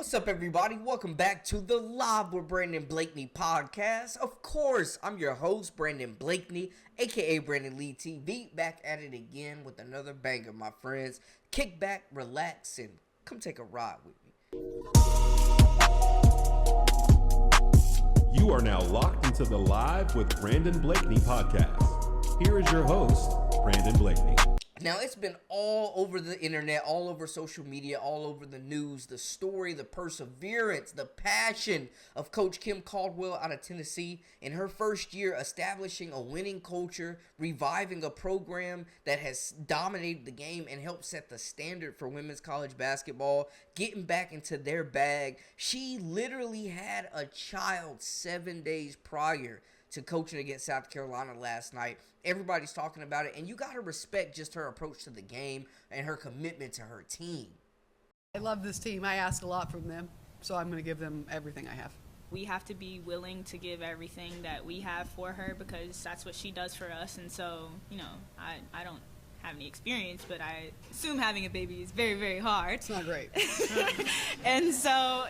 What's up, everybody? Welcome back to the Live with Brandon Blakeney podcast. Of course, I'm your host, Brandon Blakeney, aka Brandon Lee TV, back at it again with another banger, my friends. Kick back, relax, and come take a ride with me. You are now locked into the Live with Brandon Blakeney podcast. Here is your host, Brandon Blakeney. Now, it's been all over the internet, all over social media, all over the news, the story, the perseverance, the passion of Coach Kim Caldwell out of Tennessee in her first year establishing a winning culture, reviving a program that has dominated the game and helped set the standard for women's college basketball, getting back into their bag. She literally had a child 7 days prior to coaching against South Carolina last night. Everybody's talking about it, and you got to respect just her approach to the game and her commitment to her team. I love this team. I ask a lot from them, so I'm going to give them everything I have. We have to be willing to give everything that we have for her because that's what she does for us. And so, I don't have any experience, but I assume having a baby is very, very hard. It's not great. And so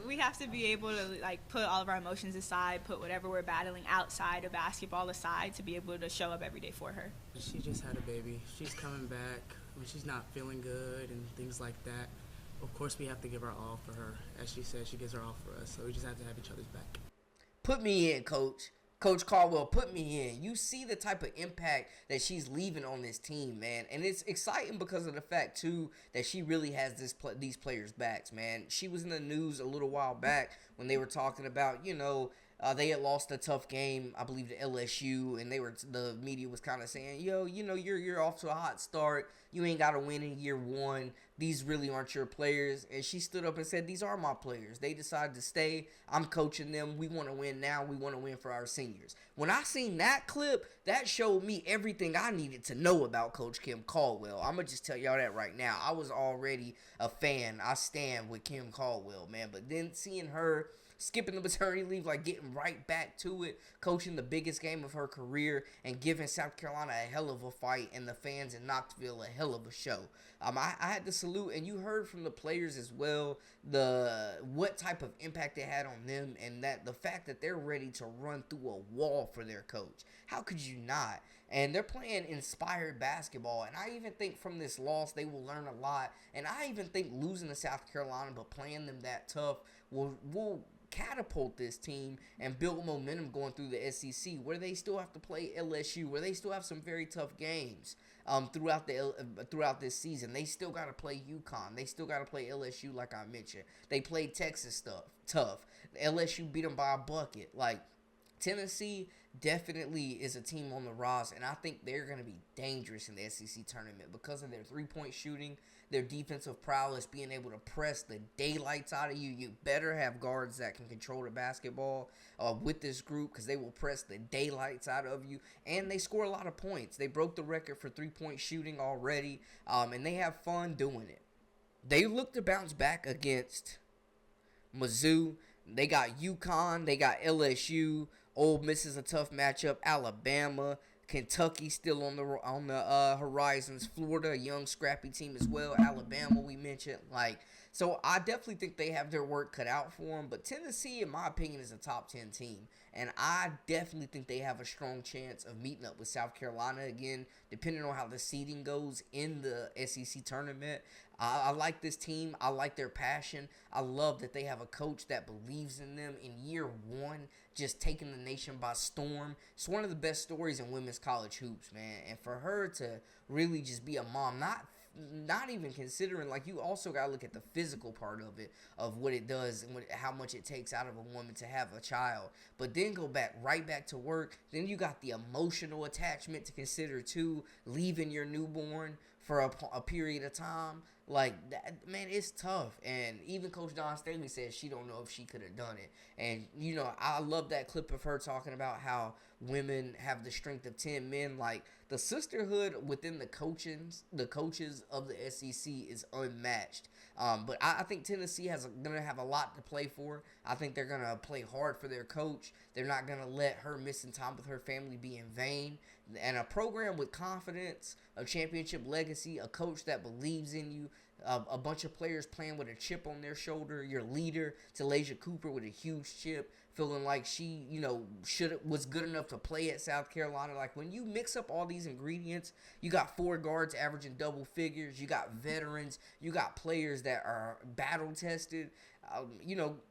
we have to be able to put all of our emotions aside, put whatever we're battling outside of basketball aside to be able to show up every day for her. She just had a baby. She's coming back when she's not feeling good and things like that. Of course, we have to give our all for her. As she said, she gives her all for us, so we just have to have each other's back. Put me in, Coach. Coach Caldwell, put me in. You see the type of impact that she's leaving on this team, man. And it's exciting because of the fact, too, that she really has these players' backs, man. She was in the news a little while back when they were talking about, they had lost a tough game, I believe, to LSU, and the media was kind of saying, you're off to a hot start. You ain't got to win in year one. These really aren't your players. And she stood up and said, these are my players. They decided to stay. I'm coaching them. We want to win now. We want to win for our seniors. When I seen that clip, that showed me everything I needed to know about Coach Kim Caldwell. I'm going to just tell y'all that right now. I was already a fan. I stand with Kim Caldwell, man. But then seeing her skipping the maternity leave, getting right back to it, coaching the biggest game of her career, and giving South Carolina a hell of a fight, and the fans in Knoxville a hell of a show. I had to salute, and you heard from the players as well, what type of impact it had on them, and that the fact that they're ready to run through a wall for their coach. How could you not? And they're playing inspired basketball, and I even think from this loss they will learn a lot, and I even think losing to South Carolina but playing them that tough will catapult this team and build momentum going through the SEC, where they still have to play LSU, where they still have some very tough games throughout this season. They still got to play UConn. They still got to play LSU, like I mentioned. They played Texas tough. LSU beat them by a bucket. Tennessee definitely is a team on the rise, and I think they're going to be dangerous in the SEC tournament because of their three-point shooting, their defensive prowess, being able to press the daylights out of you. You better have guards that can control the basketball with this group, because they will press the daylights out of you, and they score a lot of points. They broke the record for three-point shooting already, and they have fun doing it. They look to bounce back against Mizzou. They got UConn. They got LSU. Ole Miss is a tough matchup. Alabama, Kentucky still on the horizons. Florida, a young scrappy team as well. Alabama, we mentioned. So I definitely think they have their work cut out for them. But Tennessee, in my opinion, is a top 10 team. And I definitely think they have a strong chance of meeting up with South Carolina again, depending on how the seeding goes in the SEC tournament. I like this team. I like their passion. I love that they have a coach that believes in them in year one, just taking the nation by storm. It's one of the best stories in women's college hoops, man. And for her to really just be a mom, not even considering, you also got to look at the physical part of it, of what it does and how much it takes out of a woman to have a child, but then go right back to work. Then you got the emotional attachment to consider too, leaving your newborn for a period of time. That, man, it's tough. And even Coach Dawn Staley says she don't know if she could have done it. And, I love that clip of her talking about how women have the strength of 10 men. The sisterhood within the coaches of the SEC is unmatched. But I think Tennessee going to have a lot to play for. I think they're going to play hard for their coach. They're not going to let her missing time with her family be in vain. And a program with confidence, a championship legacy, a coach that believes in you, a bunch of players playing with a chip on their shoulder. Your leader, Talasia Cooper, with a huge chip, feeling like she, was good enough to play at South Carolina. Like, when you mix up all these ingredients, you got 4 guards averaging double figures. You got veterans. You got players that are battle tested.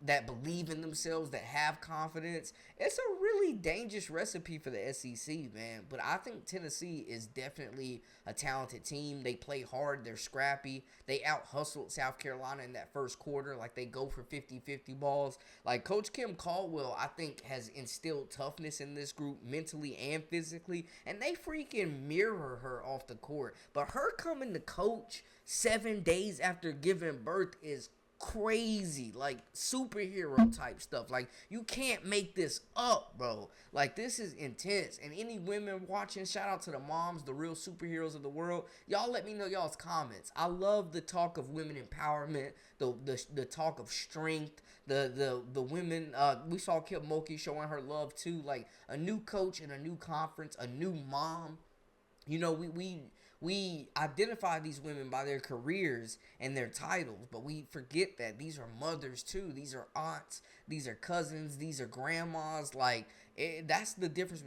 That believe in themselves, that have confidence. It's a really dangerous recipe for the SEC, man. But I think Tennessee is definitely a talented team. They play hard. They're scrappy. They out-hustled South Carolina in that first quarter. Like, they go for 50-50 balls. Like, Coach Kim Caldwell, I think, has instilled toughness in this group mentally and physically. And they freaking mirror her off the court. But her coming to coach 7 days after giving birth is crazy, like superhero type stuff. Like, you can't make this up, bro. Like, this is intense. And any women watching, shout out to the moms, the real superheroes of the world. Y'all let me know y'all's comments. I love the talk of women empowerment, the talk of strength, the women. We saw Kim Mulkey showing her love too, like a new coach in a new conference, a new mom. We identify these women by their careers and their titles, but we forget that these are mothers too. These are aunts. These are cousins. These are grandmas. Like, that's the difference